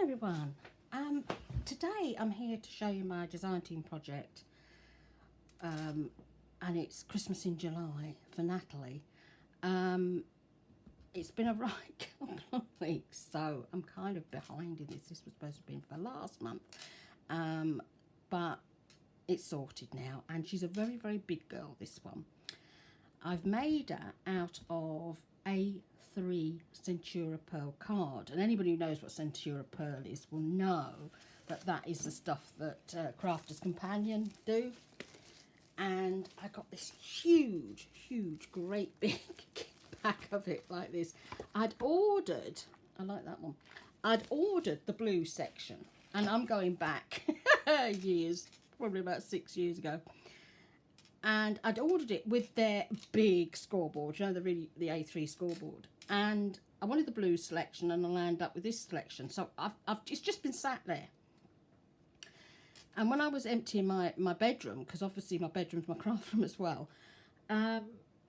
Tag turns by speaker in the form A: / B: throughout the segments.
A: everyone. Today I'm here to show you my design team project, and it's Christmas in July for Natalie. It's been a right couple of weeks, so I'm kind of behind in this. This was supposed to have been for last month, but it's sorted now, and she's a very, very big girl, this one. I've made her out of A3 Centura Pearl card, and anybody who knows what Centura Pearl is will know that that is the stuff that Crafter's Companion do. And I got this huge, great big pack of it like this. I'd ordered, I like that one, I'd ordered the blue section, and I'm going back years, probably about 6 years ago. And I'd ordered it with their big scoreboard, you know, the A3 scoreboard. And I wanted the blue selection, and I landed up with this selection. So it's just been sat there. And when I was emptying my bedroom, because obviously my bedroom's my craft room as well, I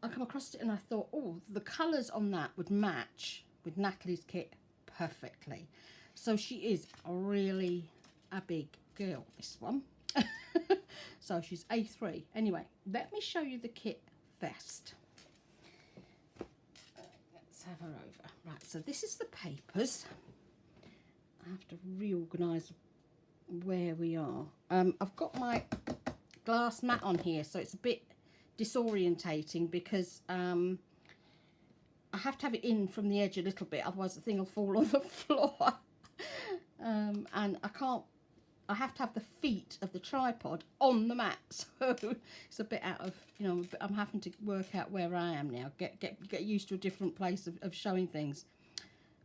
A: come across it and I thought, oh, the colours on that would match with Natalie's kit perfectly. So she is really a big girl, this one. So she's A3. Anyway, let me show you the kit first. Let's have her over. Right, so this is the papers. I have to reorganise where we are. I've got my glass mat on here, so it's a bit disorientating because I have to have it in from the edge a little bit, otherwise the thing will fall on the floor. And I have to have the feet of the tripod on the mat, so it's a bit out of, you know, I'm having to work out where I am now, get used to a different place of showing things.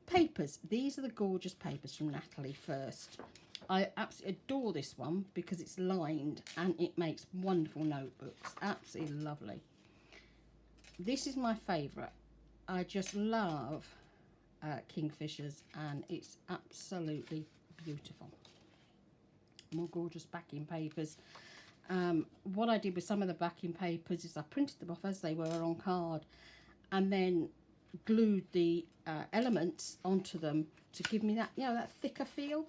A: Papers, these are the gorgeous papers from Natalie first. I absolutely adore this one because it's lined and it makes wonderful notebooks, absolutely lovely. This is my favourite. I just love Kingfishers, and it's absolutely beautiful. More gorgeous backing papers. What I did with some of the backing papers is I printed them off as they were on card, and then glued the elements onto them to give me that, you know, that thicker feel,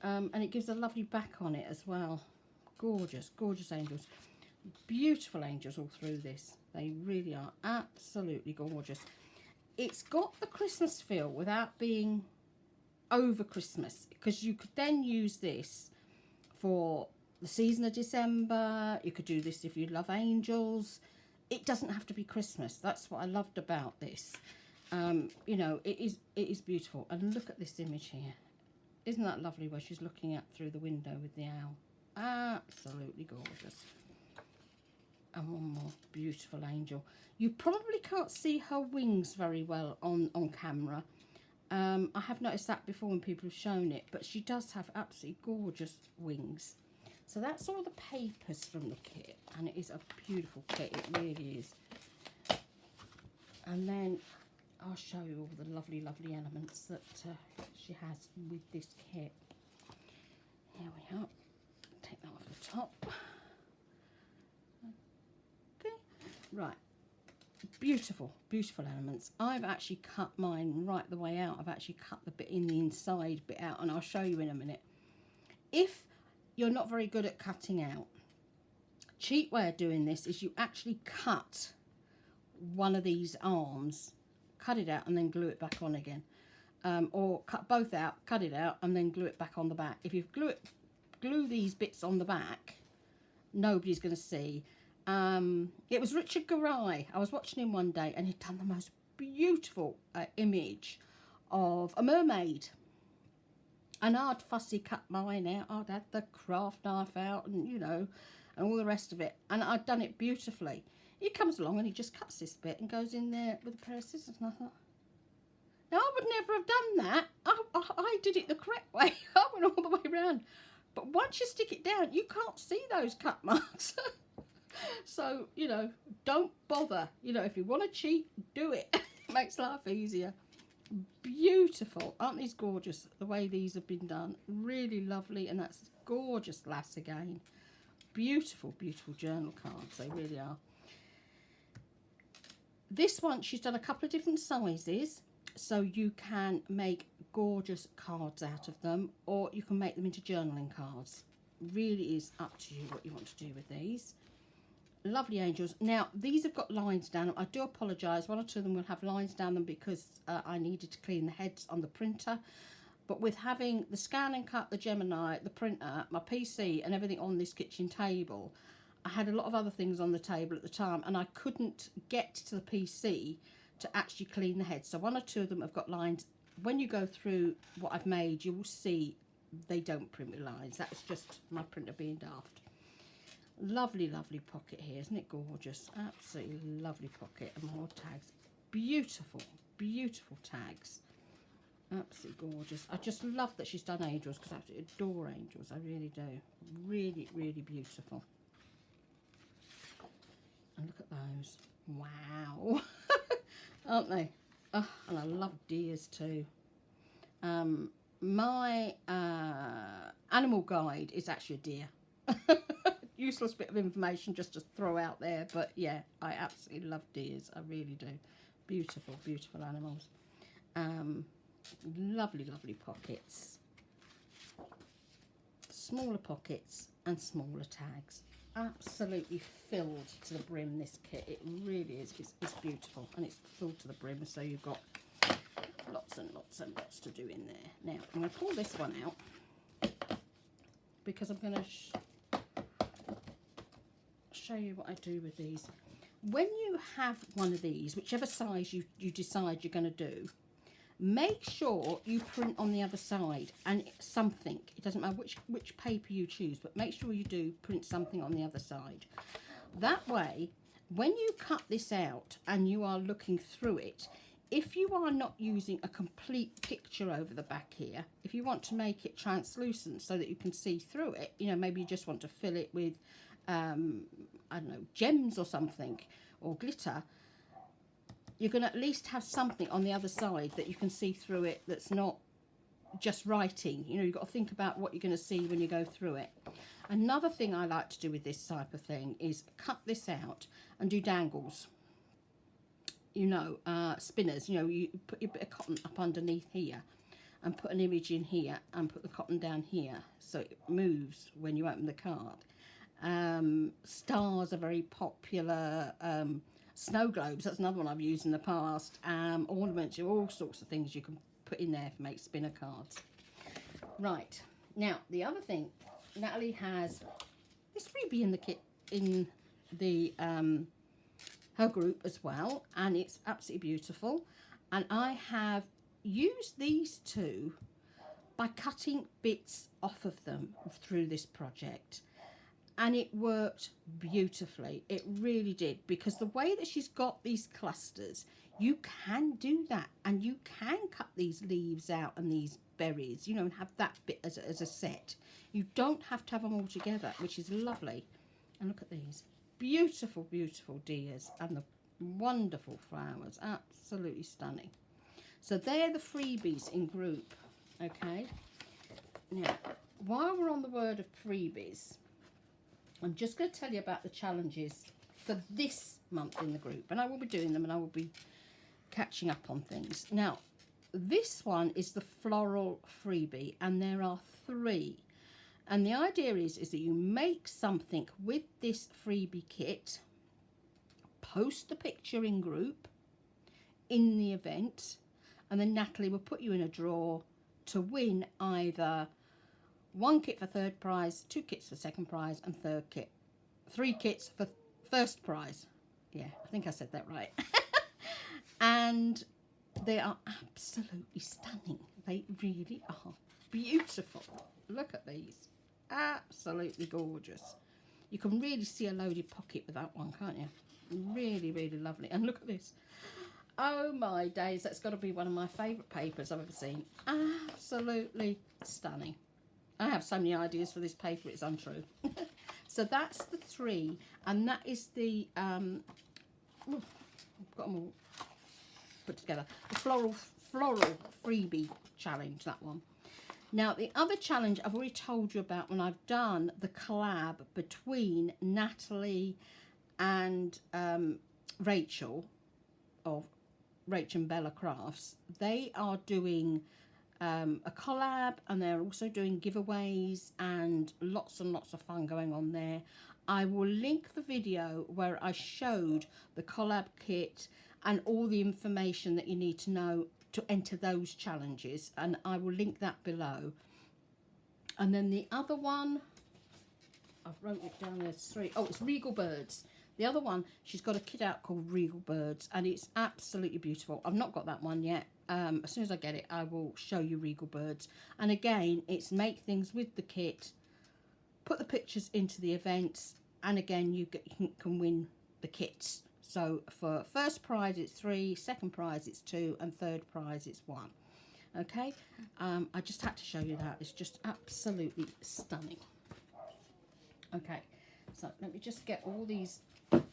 A: and it gives a lovely back on it as well. Gorgeous angels, beautiful angels all through this. They really are absolutely gorgeous. It's got the Christmas feel without being over Christmas, because you could then use this for the season of December. You could do this if you love angels. It doesn't have to be Christmas. That's what I loved about this. You know, it is beautiful. And look at this image here. Isn't that lovely where she's looking out through the window with the owl? Absolutely gorgeous. And one more beautiful angel. You probably can't see her wings very well on camera. I have noticed that before when people have shown it, but she does have absolutely gorgeous wings. So that's all the papers from the kit, and it is a beautiful kit, it really is. And then I'll show you all the lovely elements that she has with this kit. Here we are. Take that off the top. Okay, right. Beautiful elements. I've actually cut mine right the way out. I've actually cut the bit in the inside bit out, and I'll show you in a minute. If you're not very good at cutting out, cheap way of doing this is you actually cut one of these arms, cut it out and then glue it back on again, or cut both out, cut it out and then glue it back on the back. If you glue these bits on the back, nobody's going to see. It was Richard Garay. I was watching him one day, and he'd done the most beautiful image of a mermaid. And I'd fussy cut mine out. I'd had the craft knife out, and you know, and all the rest of it. And I'd done it beautifully. He comes along and he just cuts this bit and goes in there with a pair of scissors. And I thought, now I would never have done that. I did it the correct way. I went all the way around. But once you stick it down, you can't see those cut marks. So, you know, don't bother. You know, if you want to cheat, do it. It makes life easier. Beautiful. Aren't these gorgeous? The way these have been done. Really lovely. And that's gorgeous lass again. Beautiful journal cards. They really are. This one, she's done a couple of different sizes. so you can make gorgeous cards out of them, or you can make them into journaling cards. Really is up to you what you want to do with these. Lovely angels. Now these have got lines down them. I do apologise, one or two of them will have lines down them because I needed to clean the heads on the printer. But with having the Scan and Cut, the Gemini, the printer, my PC and everything on this kitchen table, I had a lot of other things on the table at the time and I couldn't get to the PC to actually clean the heads. So one or two of them have got lines. When you go through what I've made, you will see they don't print with lines. That's just my printer being daft. Lovely, lovely pocket here. Isn't it gorgeous? Absolutely lovely pocket and more tags. Beautiful, beautiful tags. Absolutely gorgeous. I just love that she's done angels because I absolutely adore angels. I really do. Really, really beautiful. And look at those. Wow. Aren't they? Oh, and I love deers too. My animal guide is actually a deer. Useless bit of information just to throw out there, but yeah, I absolutely love deers. I really do. Beautiful, beautiful animals. Lovely, lovely pockets. Smaller pockets and smaller tags. Absolutely filled to the brim, this kit. It really is. It's beautiful and it's filled to the brim, so you've got lots and lots and lots to do in there. Now I'm going to pull this one out because I'm going to show you what I do with these. When you have one of these, whichever size you decide you're going to do, make sure you print on the other side and something. It doesn't matter which paper you choose, but make sure you do print something on the other side. That way, when you cut this out and you are looking through it, if you are not using a complete picture over the back here, if you want to make it translucent so that you can see through it, you know, maybe you just want to fill it with I don't know, gems or something, or glitter, you're going to at least have something on the other side that you can see through it that's not just writing. You know, you've got to think about what you're going to see when you go through it. Another thing I like to do with this type of thing is cut this out and do dangles. You know, spinners, you know, you put your bit of cotton up underneath here and put an image in here and put the cotton down here so it moves when you open the card. Stars are very popular. Snow globes, that's another one I've used in the past. Ornaments, all sorts of things you can put in there to make spinner cards. Right, now the other thing, Natalie has this freebie in the kit, in the her group as well, and it's absolutely beautiful. And I have used these two by cutting bits off of them through this project. And it worked beautifully. It really did, because the way that she's got these clusters, you can do that, and you can cut these leaves out and these berries, you know, and have that bit as a set. You don't have to have them all together, which is lovely. And look at these beautiful, beautiful deers and the wonderful flowers. Absolutely stunning. So they're the freebies in group. Okay. Now, while we're on the word of freebies, I'm just going to tell you about the challenges for this month in the group, and I will be doing them and I will be catching up on things. Now, this one is the Floral Freebie, and there are 3. And the idea is that you make something with this freebie kit, post the picture in group in the event, and then Natalie will put you in a draw to win either 1 kit for 3rd prize, 2 kits for 2nd prize, and 3rd kit. 3 kits for 1st prize. Yeah, I think I said that right. And they are absolutely stunning. They really are beautiful. Look at these. Absolutely gorgeous. You can really see a loaded pocket with that one, can't you? Really, really lovely. And look at this. Oh my days, that's got to be one of my favourite papers I've ever seen. Absolutely stunning. I have so many ideas for this paper, it's untrue. So that's the 3, and that is the, I've got them all put together. The Floral Freebie challenge, that one. Now, the other challenge I've already told you about when I've done the collab between Natalie and Rachel of Rach and Bella Crafts, they are doing a collab, and they're also doing giveaways and lots of fun going on there. I will link the video where I showed the collab kit and all the information that you need to know to enter those challenges, and I will link that below. And then the other one, I've wrote it down, there's 3. Oh, it's Regal Birds. The other one, she's got a kit out called Regal Birds, and it's absolutely beautiful. I've not got that one yet. As soon as I get it, I will show you Regal Birds. And again, it's make things with the kit, put the pictures into the events, and again, you can win the kits. So for first prize, it's 3, second prize, it's 2, and third prize, it's 1. Okay, I just had to show you that. It's just absolutely stunning. Okay, so let me just get all these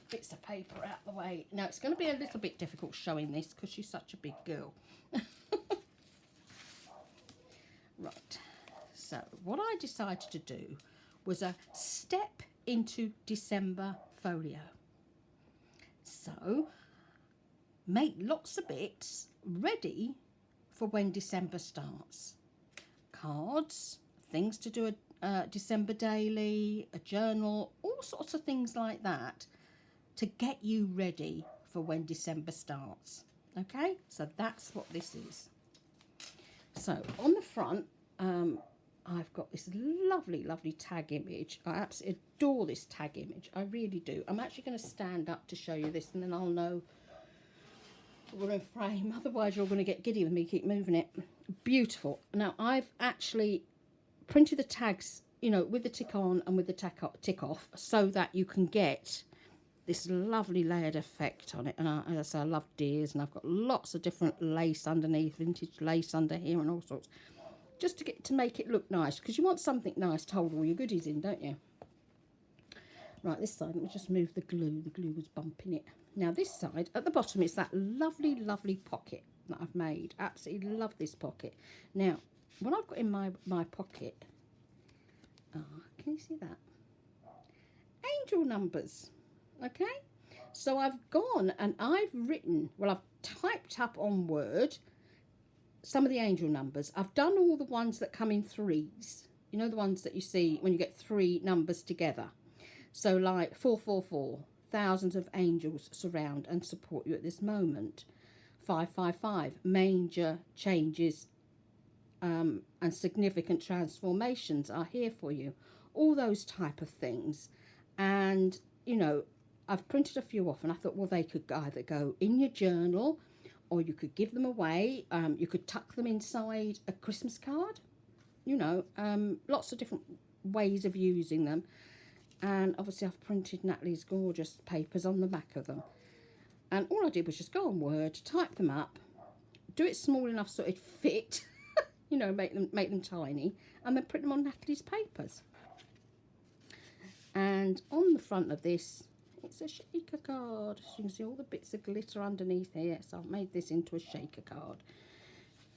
A: bits of paper out of the way. Now, it's going to be a little bit difficult showing this because she's such a big girl. Right, so what I decided to do was a step into December folio. So make lots of bits ready for when December starts. Cards, things to do a December daily, a journal, all sorts of things like that to get you ready for when December starts. Okay, so that's what this is. So on the front, I've got this lovely tag image. I absolutely adore this tag image. I really do. I'm actually going to stand up to show you this, and then I'll know we're in frame. Otherwise, you're going to get giddy with me. Keep moving it. Beautiful. Now, I've actually printed the tags, you know, with the tick on and with the tick off, so that you can get this lovely layered effect on it. And as I say, I love deers, and I've got lots of different lace underneath, vintage lace under here and all sorts, just to make it look nice, because you want something nice to hold all your goodies in, don't you? Right, this side, let me just move the glue. The glue was bumping it. Now this side, at the bottom, it's that lovely pocket that I've made. Absolutely love this pocket. Now, what I've got in my pocket, can you see that? Angel numbers. Okay, so I've gone and I've written, well, I've typed up on Word some of the angel numbers. I've done all the ones that come in 3s. You know, the ones that you see when you get 3 numbers together. So like 444, thousands of angels surround and support you at this moment. 555, major changes and significant transformations are here for you. All those type of things. And, you know, I've printed a few off, and I thought, well, they could either go in your journal, or you could give them away. You could tuck them inside a Christmas card. You know, lots of different ways of using them. And obviously I've printed Nathalie's gorgeous papers on the back of them. And all I did was just go on Word, type them up, do it small enough so it fit, you know, make them tiny, and then print them on Nathalie's papers. And on the front of this, it's a shaker card. So you can see all the bits of glitter underneath here. So I've made this into a shaker card.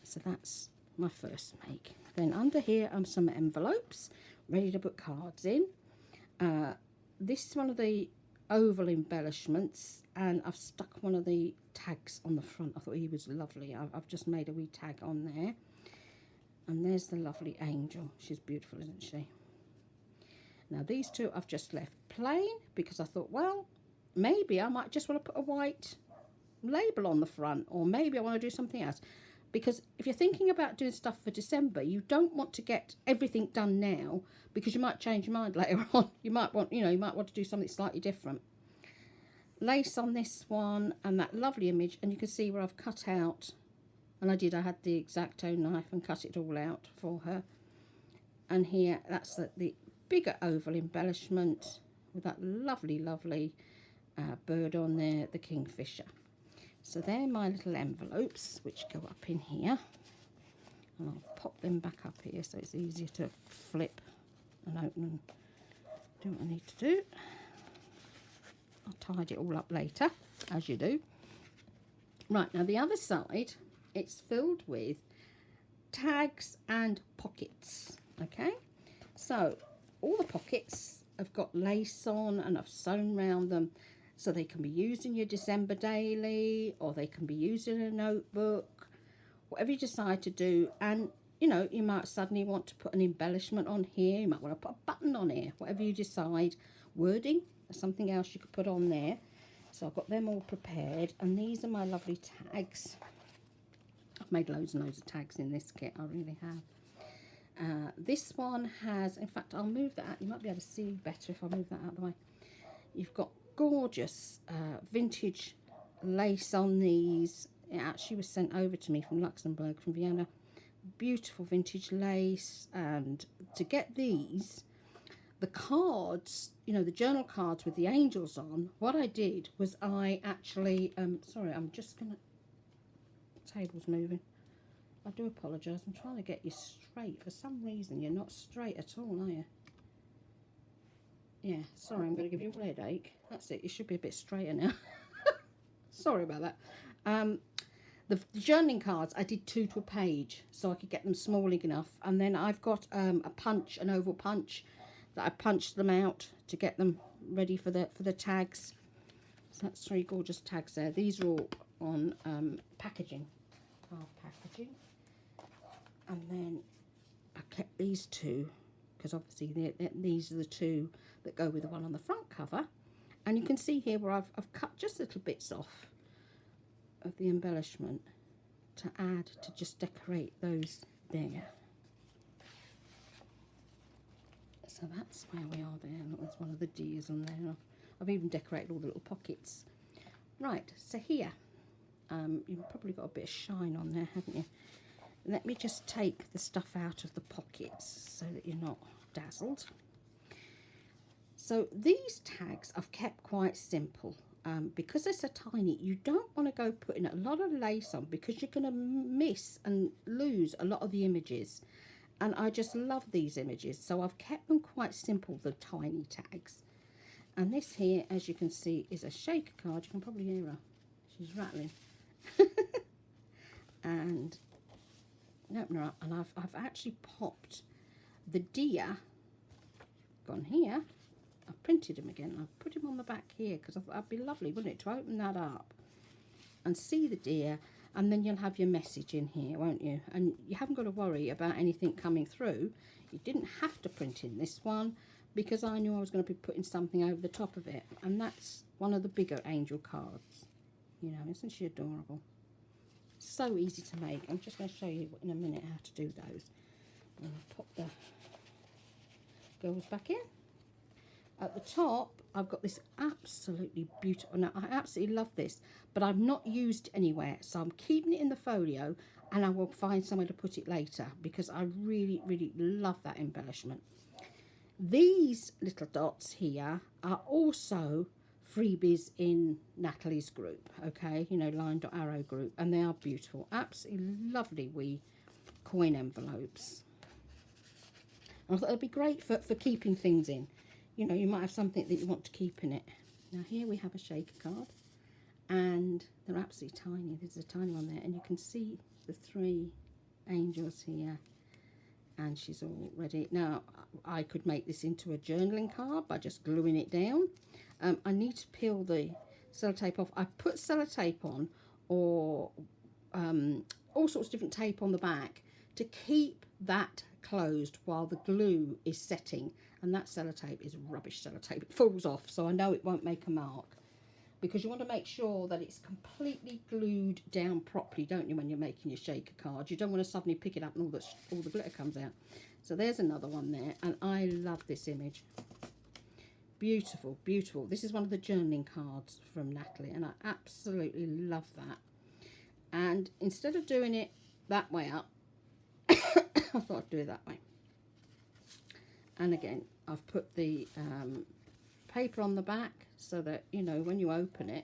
A: So that's my first make. Then under here are some envelopes ready to put cards in. This is one of the oval embellishments, and I've stuck one of the tags on the front. I thought he was lovely. I've just made a wee tag on there. And there's the lovely angel. She's beautiful, isn't she? Now these two I've just left plain because I thought, well, maybe I might just want to put a white label on the front, or maybe I want to do something else. Because if you're thinking about doing stuff for December, you don't want to get everything done now, because you might change your mind later on. You might want, you know, you might want to do something slightly different. Lace on this one, and that lovely image, and you can see where I've cut out, and I had the X-Acto knife and cut it all out for her. And here, that's the bigger oval embellishment with that lovely bird on there, the kingfisher. So they're my little envelopes, which go up in here, and I'll pop them back up here so it's easier to flip and open and do what I need to do. I'll tidy it all up later, as you do. Right, now the other side, it's filled with tags and pockets. Okay, so all the pockets have got lace on, and I've sewn round them. So they can be used in your December daily, or they can be used in a notebook, whatever you decide to do. And you know, you might suddenly want to put an embellishment on here, you might want to put a button on here, whatever you decide. Wording, there's something else you could put on there. So I've got them all prepared, and these are my lovely tags. I've made loads and loads of tags in this kit, I really have. This one has, in fact, I'll move that out, you might be able to see better if I move that out of the way. You've got gorgeous vintage lace on these. It actually was sent over to me from Luxembourg, from Vienna. Beautiful vintage lace. And to get these, the cards, you know, the journal cards with the angels on, what I did was I actually, sorry, I'm just gonna, table's moving. I do apologise, I'm trying to get you straight. For some reason you're not straight at all, are you? Yeah, sorry, I'm going to give you a headache. That's it, you should be a bit straighter now. Sorry about that. The journaling cards, I did 2 to a page, so I could get them small enough. And then I've got a punch, an oval punch, that I punched them out to get them ready for the tags. So that's 3 gorgeous tags there. These are all on packaging, card packaging. And then I kept these 2, because obviously these are the 2 that go with the one on the front cover. And you can see here where I've cut just little bits off of the embellishment to add, to just decorate those there. So that's where we are there. Look, there's one of the deers on there. I've even decorated all the little pockets. Right, so here, you've probably got a bit of shine on there, haven't you? Let me just take the stuff out of the pockets so that you're not dazzled. So these tags I've kept quite simple. Because they're so tiny, you don't want to go putting a lot of lace on, because you're going to miss and lose a lot of the images. And I just love these images, so I've kept them quite simple, the tiny tags. And this here, as you can see, is a shaker card. You can probably hear her. She's rattling. And open her up, and I've actually popped the deer, gone here. I've printed him again. I've put him on the back here, because I thought that'd be lovely, wouldn't it, to open that up and see the deer, and then you'll have your message in here, won't you? And you haven't got to worry about anything coming through. You didn't have to print in this one, because I knew I was going to be putting something over the top of it. And that's one of the bigger angel cards. You know, isn't she adorable? So easy to make. I'm just going to show you in a minute how to do those. I'm going to pop the girls back in. At the top, I've got this absolutely beautiful, now I absolutely love this, but I've not used it anywhere, so I'm keeping it in the folio, and I will find somewhere to put it later, because I really, really love that embellishment. These little dots here are also freebies in Nathalie's group, okay, you know, LineDotArrow group, and they are beautiful, absolutely lovely wee coin envelopes. I thought it'd be great for keeping things in. You know, you might have something that you want to keep in it. Now here we have a shaker card, and they're absolutely tiny. There's a tiny one there, and you can see the 3 angels here, and she's all ready. Now I could make this into a journaling card by just gluing it down. I need to peel the sellotape off. I put sellotape on, or all sorts of different tape on the back to keep that closed while the glue is setting. And that sellotape is rubbish sellotape. It falls off, so I know it won't make a mark, because you want to make sure that it's completely glued down properly, don't you, when you're making your shaker card? You don't want to suddenly pick it up and all the glitter comes out. So there's another one there, and I love this image. Beautiful, beautiful. This is one of the journaling cards from Nathalie, and I absolutely love that. And instead of doing it that way up, I thought I'd do it that way. And again, I've put the paper on the back so that, you know, when you open it,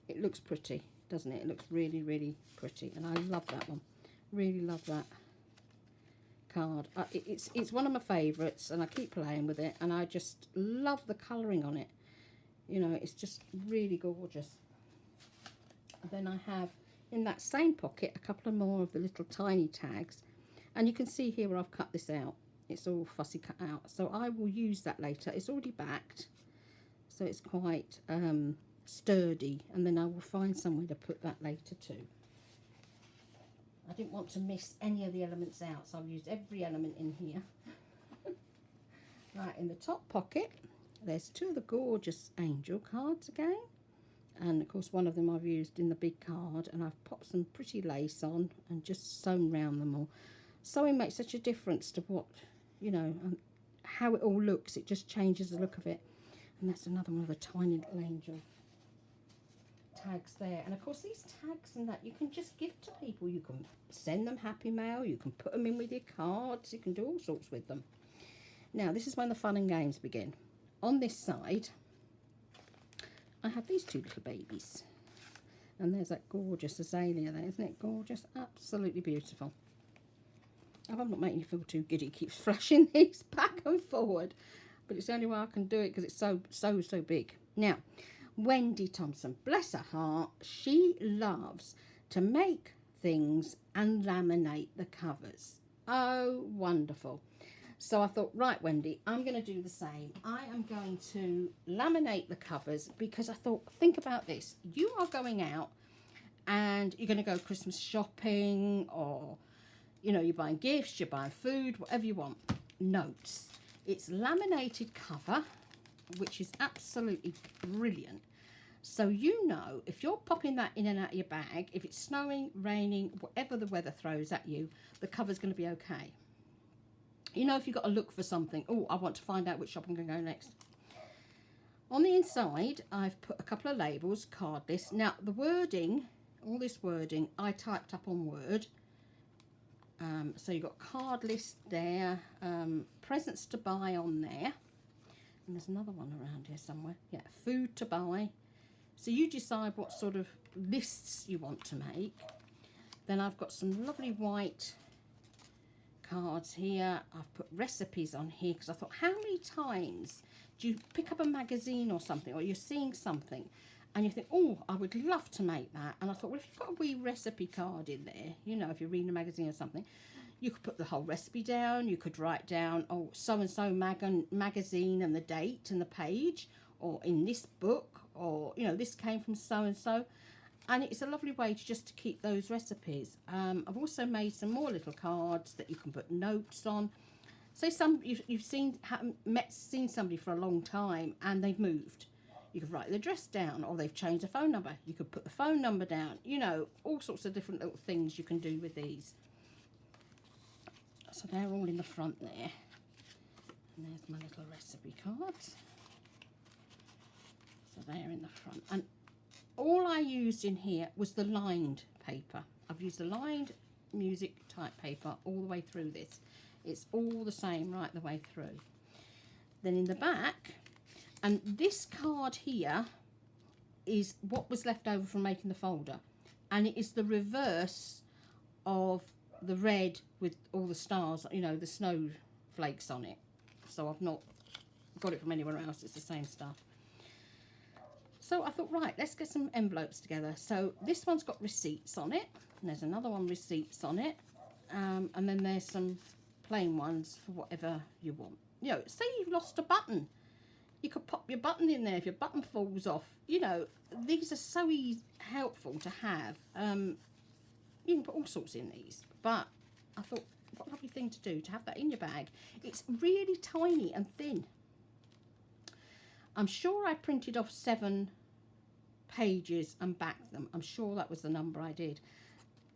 A: it looks pretty, doesn't it? It looks really, really pretty. And I love that one. Really love that card. It's one of my favourites, and I keep playing with it. And I just love the colouring on it. You know, it's just really gorgeous. And then I have, in that same pocket, a couple of more of the little tiny tags. And you can see here where I've cut this out. It's all fussy cut out, so I will use that later. It's already backed, so it's quite sturdy, and then I will find somewhere to put that later too. I didn't want to miss any of the elements out, so I've used every element in here. Right, in the top pocket there's two of the gorgeous angel cards again, and of course one of them I've used in the big card, and I've popped some pretty lace on and just sewn round them all. Sewing makes such a difference to what, you know, how it all looks. It just changes the look of it. And that's another one of the tiny little angel tags there. And of course these tags and that you can just give to people. You can send them happy mail, you can put them in with your cards, you can do all sorts with them. Now this is when the fun and games begin. On this side I have these two little babies, and there's that gorgeous azalea there. Isn't it gorgeous? Absolutely beautiful. I hope I'm not making you feel too giddy. Keeps flashing these back and forward, but it's the only way I can do it because it's so big. Now, Wendy Thompson, bless her heart, she loves to make things and laminate the covers. Oh, wonderful. So I thought, right, Wendy, I'm going to do the same. I am going to laminate the covers because I thought, think about this. You are going out and you're going to go Christmas shopping, or, you know, you're buying gifts, you're buying food, whatever you want. Notes. It's laminated cover, which is absolutely brilliant. So you know, if you're popping that in and out of your bag, if it's snowing, raining, whatever the weather throws at you, the cover's going to be okay. You know, if you've got to look for something, oh, I want to find out which shop I'm going to go next. On the inside, I've put a couple of labels, card list. Now, the wording, all this wording, I typed up on Word. So you've got card list there, presents to buy on there. And there's another one around here somewhere. Yeah, food to buy. So you decide what sort of lists you want to make. Then I've got some lovely white cards here. I've put recipes on here because I thought, how many times do you pick up a magazine or something, or you're seeing something and you think, oh, I would love to make that. And I thought, well, if you've got a wee recipe card in there, you know, if you're reading a magazine or something, you could put the whole recipe down. You could write down, oh, so-and-so magazine and the date and the page, or in this book, or, you know, this came from so-and-so. And it's a lovely way to just to keep those recipes. I've also made some more little cards that you can put notes on. Say you've seen somebody for a long time and they've moved. You could write the address down, or they've changed the phone number. You could put the phone number down. You know, all sorts of different little things you can do with these. So they're all in the front there. And there's my little recipe cards. So they're in the front. And all I used in here was the lined paper. I've used the lined music type paper all the way through this. It's all the same right the way through. Then in the back, and this card here is what was left over from making the folder, and it is the reverse of the red with all the stars, you know, the snowflakes on it. So I've not got it from anywhere else, it's the same stuff. So I thought, right, let's get some envelopes together. So this one's got receipts on it, and there's another one receipts on it, and then there's some plain ones for whatever you want. You know, say you've lost a button, you could pop your button in there if your button falls off. You know, these are so helpful to have. You can put all sorts in these, but I thought, what a lovely thing to do, to have that in your bag. It's really tiny and thin. I'm sure I printed off 7 pages and backed them. I'm sure that was the number I did.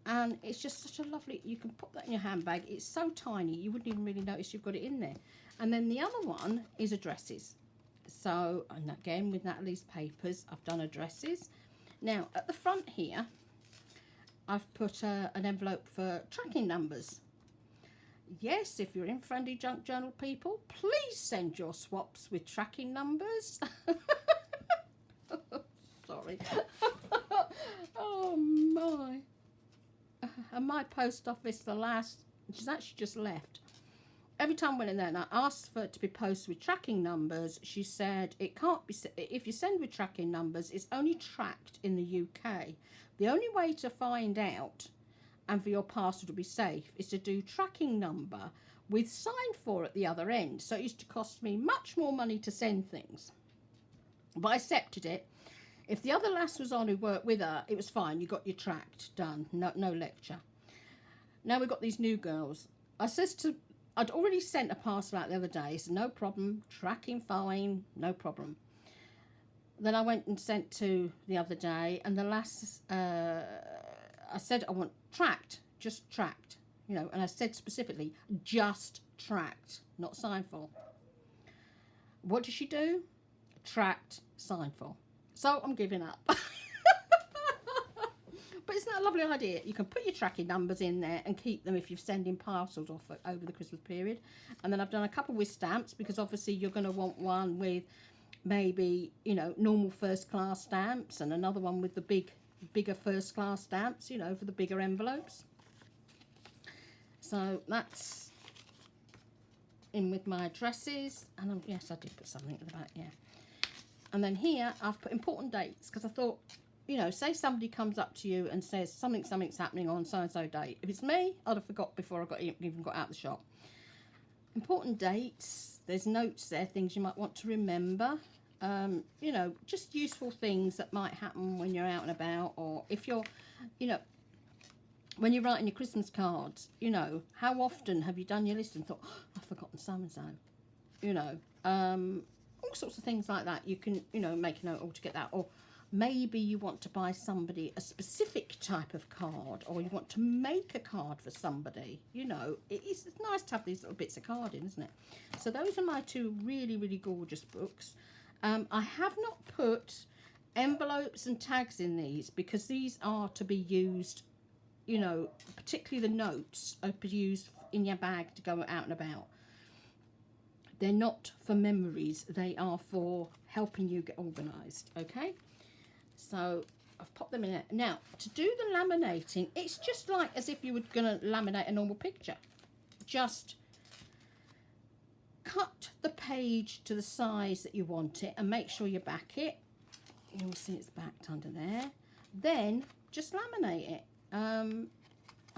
A: And it's just such a lovely, you can put that in your handbag. It's so tiny, you wouldn't even really notice you've got it in there. And then the other one is addresses. So, and again, with Nathalie's papers, I've done addresses. Now, at the front here, I've put an envelope for tracking numbers. Yes, if you're in Friendly Junk Journal, people, please send your swaps with tracking numbers. Sorry. Oh, my. And my post office, the last, she's actually just left. Every time I went in there and I asked for it to be posted with tracking numbers, she said it can't be, if you send with tracking numbers, it's only tracked in the UK. The only way to find out and for your parcel to be safe is to do tracking number with signed for at the other end. So it used to cost me much more money to send things. But I accepted it. If the other lass was on who worked with her, it was fine. You got your tract done. No lecture. Now we've got these new girls. I'd already sent a parcel out the other day, so no problem. Tracking fine, no problem. Then I went and sent to the other day, and the lass, I said I want tracked, just tracked, you know, and I said specifically, just tracked, not signed for. What does she do? Tracked, signed for. So I'm giving up. But isn't that a lovely idea? You can put your tracking numbers in there and keep them if you're sending parcels off over the Christmas period. And then I've done a couple with stamps, because obviously you're going to want one with maybe, you know, normal first class stamps, and another one with the bigger first class stamps, you know, for the bigger envelopes. So that's in with my addresses. And yes, I did put something at the back, yeah. And then here I've put important dates, because I thought, you know, say somebody comes up to you and says something's happening on so-and-so date. If it's me, I'd have forgot before I even got out of the shop. Important dates, there's notes there, things you might want to remember. You know, just useful things that might happen when you're out and about, or if you're, you know, when you're writing your Christmas cards, you know, how often have you done your list and thought, oh, I've forgotten so-and-so, you know, all sorts of things like that. You can, you know, make a note all to get that. Or maybe you want to buy somebody a specific type of card, or you want to make a card for somebody, you know. It's nice to have these little bits of carding, isn't it? So those are my two really, really gorgeous books. I have not put envelopes and tags in these, because these are to be used, you know, particularly the notes are to be used in your bag to go out and about. They're not for memories, they are for helping you get organised, okay? So I've popped them in there. Now, to do the laminating, it's just like as if you were going to laminate a normal picture. Just cut the page to the size that you want it and make sure you back it. You'll see it's backed under there. Then just laminate it.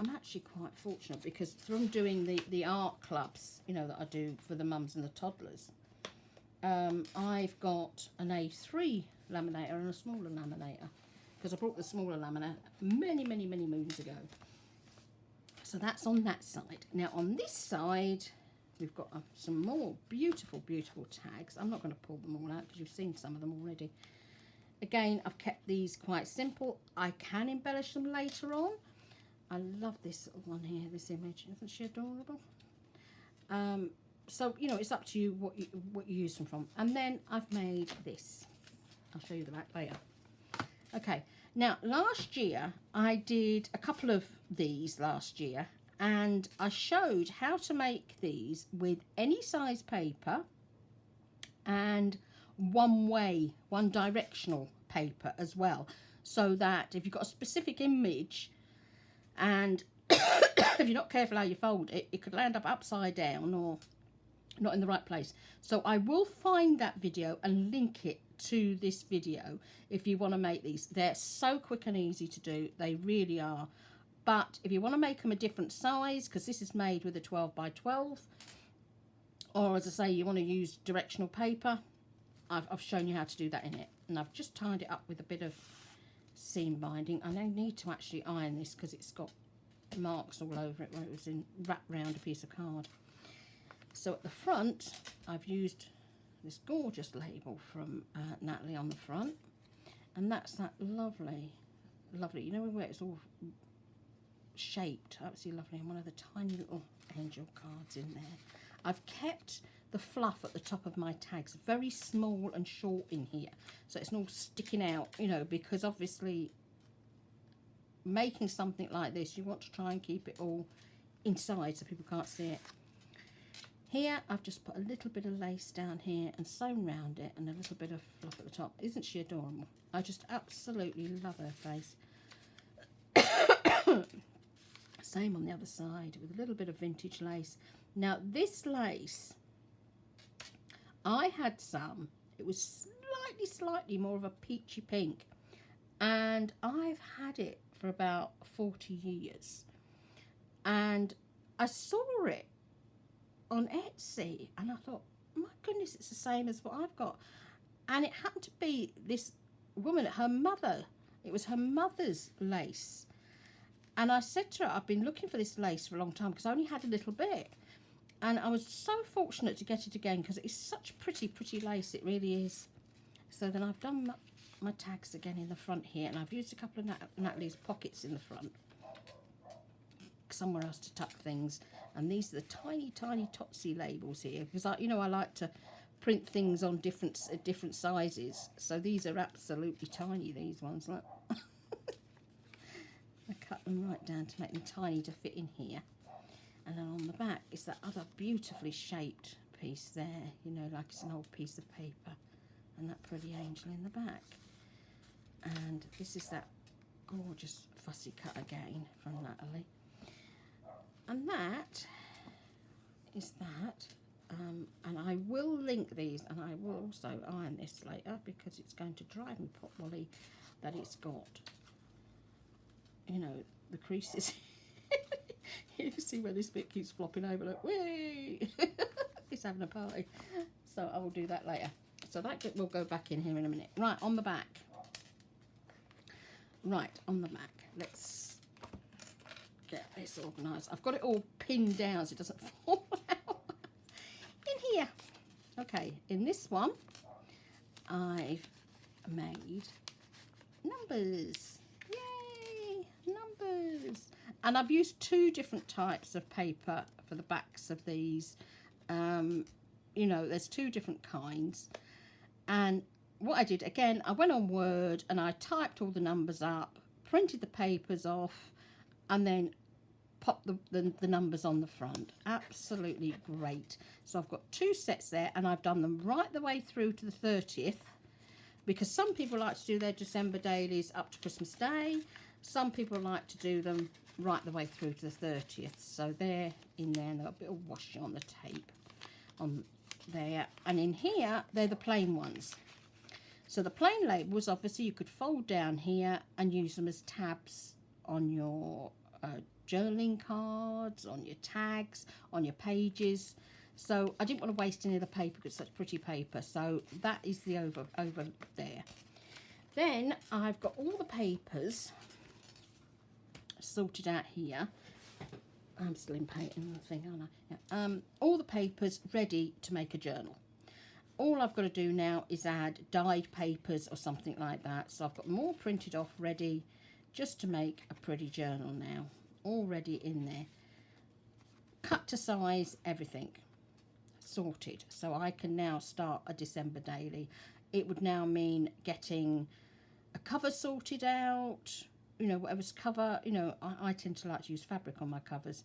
A: I'm actually quite fortunate, because from doing the art clubs, you know, that I do for the mums and the toddlers, I've got an A3 laminator and a smaller laminator, because I brought the smaller laminator many moons ago. So that's on that side. Now on this side we've got some more beautiful tags. I'm not going to pull them all out because you've seen some of them already. Again, I've kept these quite simple. I can embellish them later on. I love this little one here, this image. Isn't she adorable? So, you know, it's up to you what you use them from. And then I've made this. I'll show you the back later. Okay, now last year I did a couple of these last year, and I showed how to make these with any size paper and one directional paper as well, so that if you've got a specific image and if you're not careful how you fold it, it could land up upside down or not in the right place. So I will find that video and link it to this video if you want to make these. They're so quick and easy to do, they really are. But if you want to make them a different size, because this is made with a 12 by 12, or as I say, you want to use directional paper, I've shown you how to do that in it. And I've just tied it up with a bit of seam binding. I now need to actually iron this because it's got marks all over it where it was wrapped round a piece of card. So at the front, I've used this gorgeous label from Nathalie on the front, and that's that lovely, you know, where it's all shaped, absolutely lovely, and one of the tiny little angel cards in there. I've kept the fluff at the top of my tags very small and short in here, so it's not all sticking out, you know, because obviously making something like this, you want to try and keep it all inside so people can't see it. Here I've just put a little bit of lace down here and sewn round it, and a little bit of fluff at the top. Isn't she adorable? I just absolutely love her face. Same on the other side with a little bit of vintage lace. Now this lace, I had some, it was slightly more of a peachy pink, and I've had it for about 40 years, and I saw it on Etsy and I thought, my goodness, it's the same as what I've got. And it happened to be this woman, her mother, it was her mother's lace. And I said to her, I've been looking for this lace for a long time because I only had a little bit. And I was so fortunate to get it again because it's such pretty, pretty lace. It really is. So then I've done my tags again in the front here. And I've used a couple of Nathalie's pockets in the front. Somewhere else to tuck things. And these are the tiny, tiny Totsy labels here. Because, I like to print things on different sizes. So these are absolutely tiny, these ones. Look. I cut them right down to make them tiny to fit in here. And then on the back is that other beautifully shaped piece there, like it's an old piece of paper. And that pretty angel in the back. And this is that gorgeous fussy cut again from Nathalie. And that is that. And I will link these, and I will also iron this later because it's going to drive me potwally that it's got, the creases. You can see where this bit keeps flopping over, like, whee! It's having a party. So I will do that later. So that will go back in here in a minute. Right, on the back. Right, on the back. Let's get this organised. I've got it all pinned down so it doesn't fall out. In here. Okay, in this one, I've made numbers. Yay! Numbers. And I've used 2 different types of paper for the backs of these. There's 2 different kinds. And what I did, again, I went on Word and I typed all the numbers up, printed the papers off, and then popped the numbers on the front. Absolutely great. So I've got 2 sets there, and I've done them right the way through to the 30th, because some people like to do their December dailies up to Christmas Day. Some people like to do them right the way through to the 30th. So they're in there, and they've got a bit of washing on the tape on there. And in here, they're the plain ones. So the plain labels, obviously, you could fold down here and use them as tabs on your journaling cards, on your tags, on your pages. So I didn't want to waste any of the paper because it's such pretty paper. So that is the over there. Then I've got all the papers sorted out here. I'm still in painting the thing, aren't I? Yeah. All the papers ready to make a journal. All I've got to do now is add dyed papers or something like that. So I've got them all printed off ready just to make a pretty journal now. Already in there. Cut to size, everything. Sorted. So I can now start a December daily. It would now mean getting a cover sorted out. Whatever's cover, I tend to like to use fabric on my covers,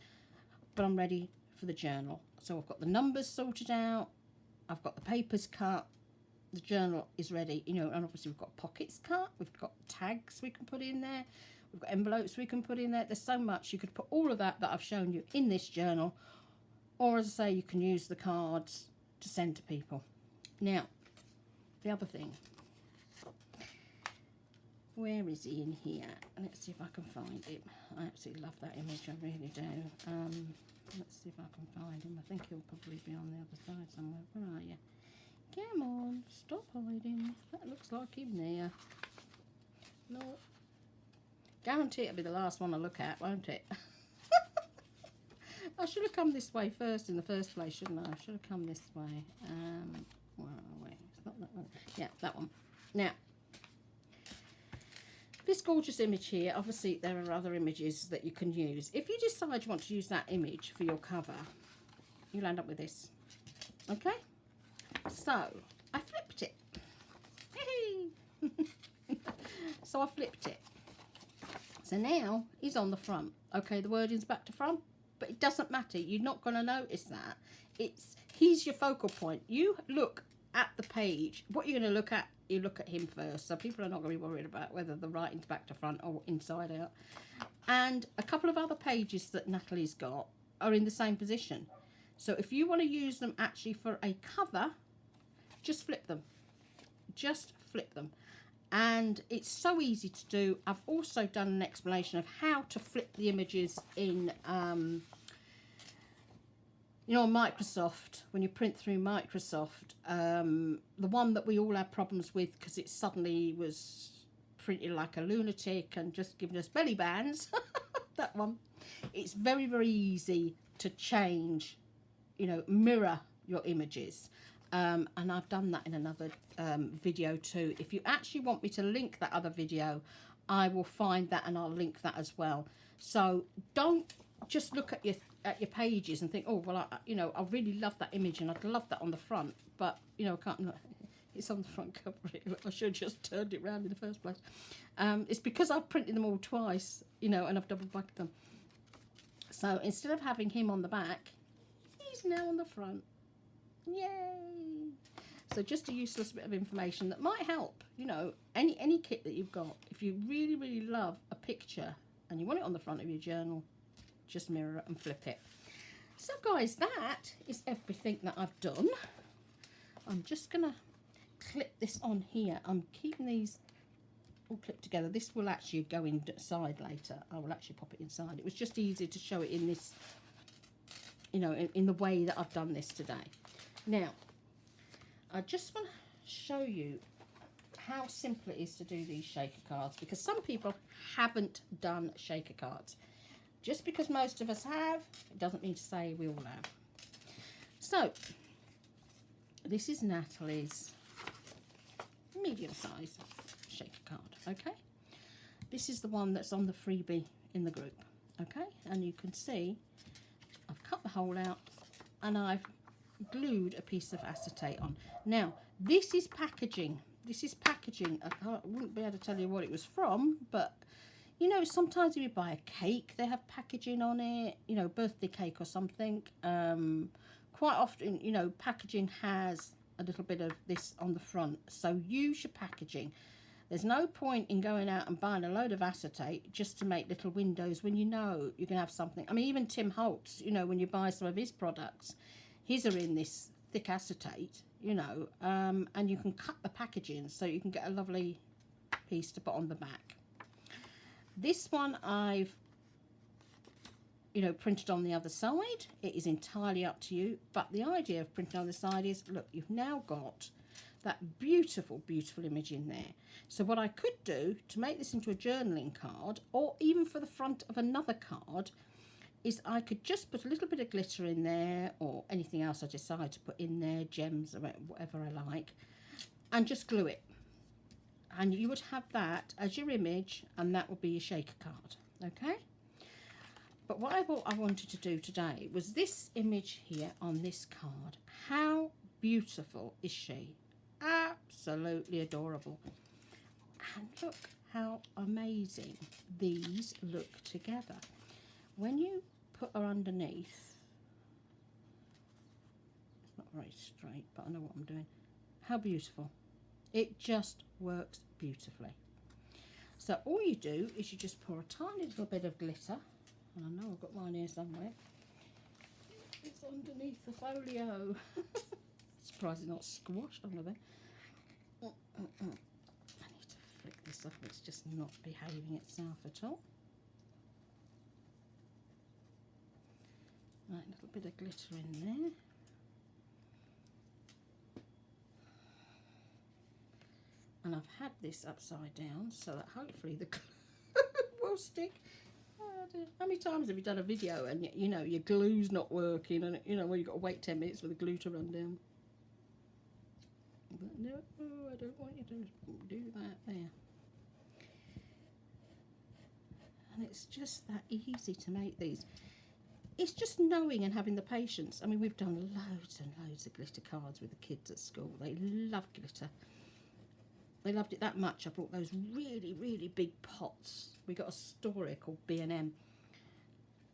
A: but I'm ready for the journal. So I've got the numbers sorted out, I've got the papers cut, the journal is ready, and obviously we've got pockets cut, we've got tags we can put in there, we've got envelopes we can put in there. There's so much. You could put all of that I've shown you in this journal, or as I say, you can use the cards to send to people. Now, the other thing. Where is he in here? Let's see if I can find him. I absolutely love that image, I really do. Let's see if I can find him. I think he'll probably be on the other side somewhere. Where are you? Come on, stop hiding. That looks like him there. No. Guarantee it'll be the last one I look at, won't it? I should have come this way first in the first place, shouldn't I? I should have come this way. Where are we? It's not that one. Yeah, that one. Now, this gorgeous image here, obviously there are other images that you can use. If you decide you want to use that image for your cover, you'll end up with this. Okay? So, I flipped it. So I flipped it. So now he's on the front. Okay, the wording's back to front, but it doesn't matter. You're not going to notice that. He's your focal point. You look at the page. What you're going to look at, you look at him first. So people are not going to be worried about whether the writing's back to front or inside out. And a couple of other pages that Nathalie's got are in the same position. So if you want to use them actually for a cover, just flip them. Just flip them. And it's so easy to do. I've also done an explanation of how to flip the images in You know, on Microsoft, when you print through Microsoft, the one that we all had problems with because it suddenly was printed like a lunatic and just giving us belly bands, that one, it's very, very easy to change, you know, mirror your images. And I've done that in another video too. If you actually want me to link that other video, I will find that and I'll link that as well. So don't just look at your pages and think, oh well, you know, I really love that image and I'd love that on the front, but you know, I can't. It's on the front cover. I should have just turned it around in the first place. It's because I've printed them all twice, you know, and I've double backed them. So instead of having him on the back, he's now on the front. Yay! So just a useless bit of information that might help, you know, any kit that you've got. If you really, really love a picture and you want it on the front of your journal, just mirror it and flip it. So guys, that is everything that I've done. I'm just going to clip this on here. I'm keeping these all clipped together. This will actually go inside later. I will actually pop it inside. It was just easier to show it in this, you know, in the way that I've done this today. Now, I just want to show you how simple it is to do these shaker cards, because some people haven't done shaker cards. Just because most of us have, it doesn't mean to say we all have. So, this is Nathalie's medium-sized shaker card, okay? This is the one that's on the freebie in the group, okay? And you can see I've cut the hole out and I've glued a piece of acetate on. Now, this is packaging. This is packaging. I wouldn't be able to tell you what it was from, but you know, sometimes if you buy a cake, they have packaging on it, you know, birthday cake or something. Quite often, you know, packaging has a little bit of this on the front. So use your packaging. There's no point in going out and buying a load of acetate just to make little windows when you know you can have something. I mean, even Tim Holtz, you know, when you buy some of his products, his are in this thick acetate, you know, and you can cut the packaging so you can get a lovely piece to put on the back. This one I've, you know, printed on the other side. It is entirely up to you, but the idea of printing on the side is, look, you've now got that beautiful, beautiful image in there. So what I could do to make this into a journaling card, or even for the front of another card, is I could just put a little bit of glitter in there, or anything else I decide to put in there, gems or whatever I like, and just glue it. And you would have that as your image, and that would be your shaker card, okay? But what I wanted to do today was this image here on this card. How beautiful is she? Absolutely adorable. And look how amazing these look together. When you put her underneath, it's not very straight, but I know what I'm doing. How beautiful. It just works beautifully. So all you do is you just pour a tiny little bit of glitter, and I know I've got mine here somewhere. It's underneath the folio. Surprised it's not squashed under there. I need to flick this off. It's just not behaving itself at all. Right, a little bit of glitter in there. And I've had this upside down so that hopefully the glue will stick. How many times have you done a video and you know your glue's not working, and you know well, you've got to wait 10 minutes for the glue to run down? But no, I don't want you to do that there. And it's just that easy to make these. It's just knowing and having the patience. I mean, we've done loads and loads of glitter cards with the kids at school. They love glitter. They loved it that much. I brought those really, really big pots. We got a store here called B&M.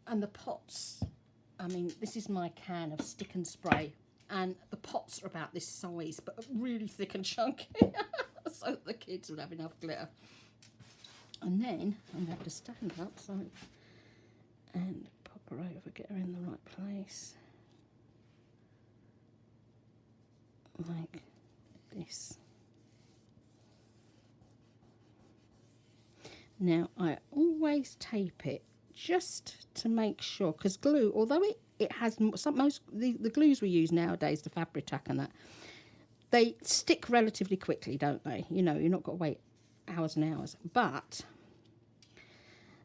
A: And the pots, I mean, this is my can of stick and spray. And the pots are about this size, but really thick and chunky. So that the kids would have enough glitter. And then I'm going to have to stand up so and pop her over, get her in the right place. Like this. Now, I always tape it just to make sure, because glue, although it it has most the glues we use nowadays, the Fabri-Tac and that, they stick relatively quickly, don't they? You know, you're not got to wait hours and hours. But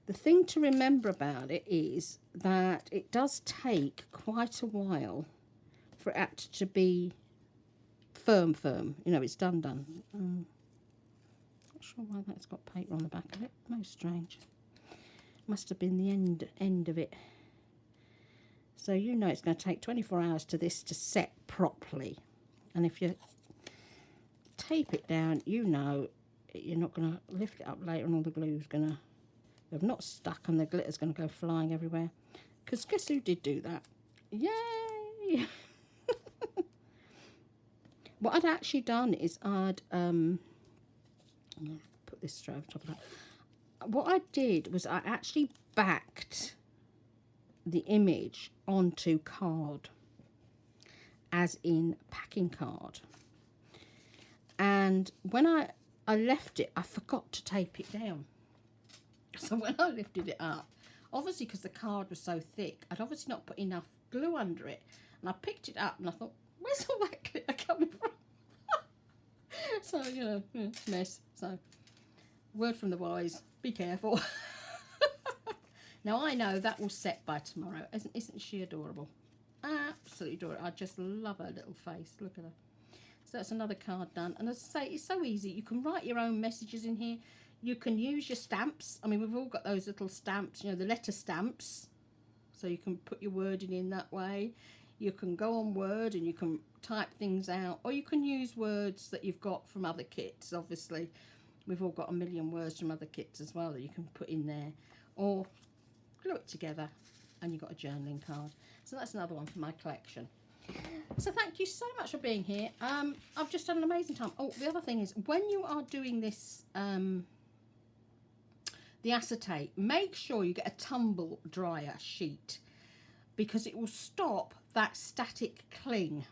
A: the thing to remember about it is that it does take quite a while for it to be firm. You know, it's done. Not sure why that's got paper on the back of it. Most strange. Must have been the end of it. So you know it's going to take 24 hours to this to set properly. And if you tape it down, you know you're not going to lift it up later and all the glue's going to have not stuck and the glitter's going to go flying everywhere. Because guess who did do that? Yay! What I'd actually done is I'm going to put this straight over top of that. What I did was I actually backed the image onto card, as in packing card. And when I left it, I forgot to tape it down. So when I lifted it up, obviously because the card was so thick, I'd obviously not put enough glue under it. And I picked it up and I thought, where's all that glitter coming from? So, you know, mess. So, word from the wise, be careful. Now, I know that will set by tomorrow. Isn't she adorable? Absolutely adorable. I just love her little face. Look at her. So that's another card done. And as I say, it's so easy. You can write your own messages in here. You can use your stamps. I mean, we've all got those little stamps, you know, the letter stamps. So you can put your wording in that way. You can go on Word and you can type things out. Or you can use words that you've got from other kits, obviously. We've all got a million words from other kits as well that you can put in there. Or glue it together and you've got a journaling card. So that's another one for my collection. So thank you so much for being here. I've just had an amazing time. Oh, the other thing is, when you are doing this, the acetate, make sure you get a tumble dryer sheet, because it will stop that static cling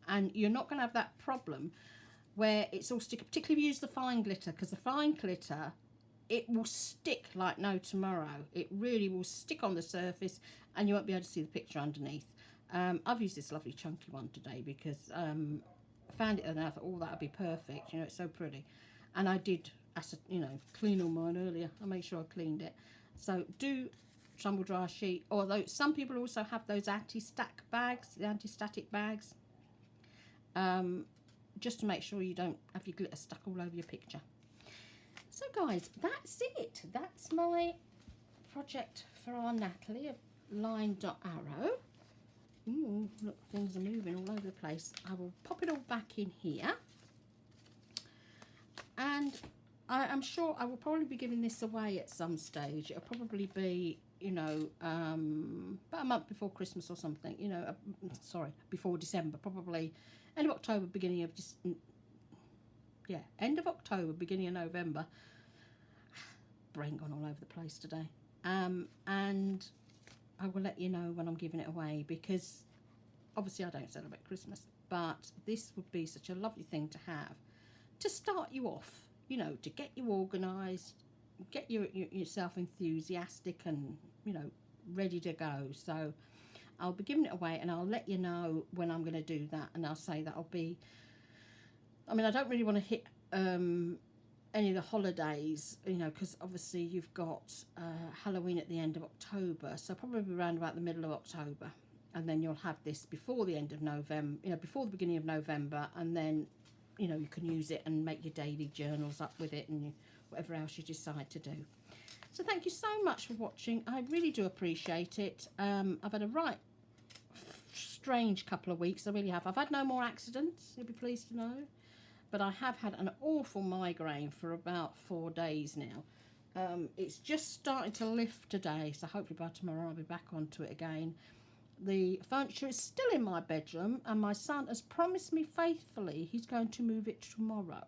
A: and you're not going to have that problem where it's all sticky, particularly if you use the fine glitter, because the fine glitter, it will stick like no tomorrow. It really will stick on the surface and you won't be able to see the picture underneath. I've used this lovely chunky one today because I found it and I thought, oh, that would be perfect. You know, it's so pretty. And I did, you know, clean all mine earlier. I made sure I cleaned it. So do tumble dryer sheet. Although some people also have those anti-stack bags, the anti-static bags. Just to make sure you don't have your glitter stuck all over your picture. So guys, that's it. That's my project for our Nathalie of LineDotArrow. Ooh, look, things are moving all over the place. I will pop it all back in here. And I'm sure I will probably be giving this away at some stage. It'll probably be, you know, about a month before Christmas or something. You know, sorry, before December, probably end of October, beginning of just, yeah, end of October, beginning of November. Brain gone all over the place today. And I will let you know when I'm giving it away, because obviously I don't celebrate Christmas, but this would be such a lovely thing to have to start you off, you know, to get you organised, get yourself enthusiastic and, you know, ready to go. So I'll be giving it away and I'll let you know when I'm going to do that, and I'll say that'll be, I mean, I don't really want to hit any of the holidays, you know, because obviously you've got Halloween at the end of October, so probably around about the middle of October, and then you'll have this before the end of November, you know, before the beginning of November, and then, you know, you can use it and make your daily journals up with it and whatever else you decide to do. So thank you so much for watching. I really do appreciate it. I've had a right strange couple of weeks, I really have. I've had no more accidents, you'll be pleased to know. But I have had an awful migraine for about 4 days now. It's just starting to lift today, so hopefully by tomorrow I'll be back onto it again. The furniture is still in my bedroom, and my son has promised me faithfully he's going to move it tomorrow.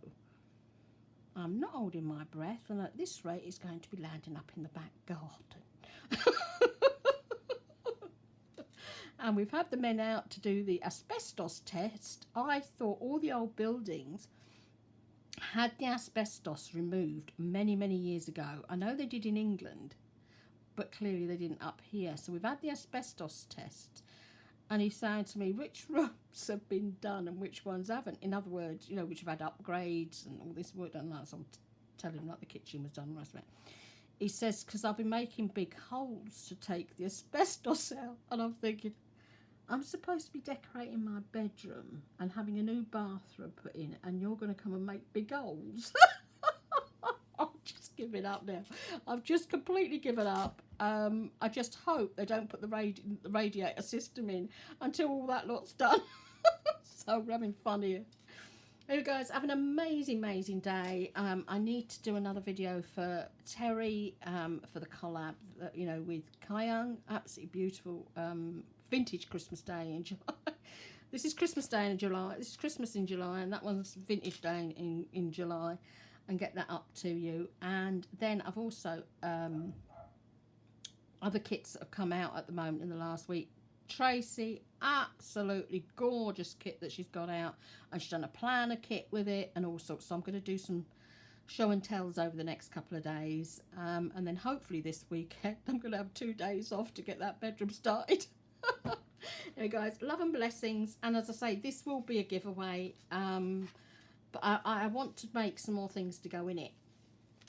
A: I'm not holding my breath, and at this rate it's going to be landing up in the back garden. And we've had the men out to do the asbestos test. I thought all the old buildings had the asbestos removed many, many years ago. I know they did in England, but clearly they didn't up here. So we've had the asbestos test, and he's saying to me which rooms have been done and which ones haven't. In other words, you know, which have had upgrades and all this work done. So I'm telling him like the kitchen was done and the rest of it. He says, because I've been making big holes to take the asbestos out. And I'm thinking, I'm supposed to be decorating my bedroom and having a new bathroom put in, and you're going to come and make big holes. I'm just giving up now. I've just completely given up. I just hope they don't put the radiator system in until all that lot's done. So we're having fun here. Anyway, guys, have an amazing day. I need to do another video for Terry for the collab, you know, with Kayang. Absolutely beautiful. Vintage Christmas Day in July. This is Christmas Day in July. This is Christmas in July, and that one's Vintage Day in July. And get that up to you. And then I've also other kits that have come out at the moment in the last week. Tracy, absolutely gorgeous kit that she's got out, and she's done a planner kit with it and all sorts. So I'm going to do some show and tells over the next couple of days, and then hopefully this weekend I'm going to have 2 days off to get that bedroom started. Anyway, guys, love and blessings. And as I say, this will be a giveaway, but I want to make some more things to go in it.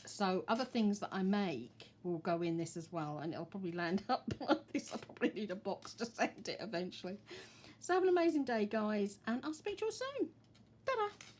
A: So other things that I make will go in this as well, and it'll probably land up like this. I probably need a box to send it eventually. So have an amazing day, guys, and I'll speak to you all soon. Ta-da!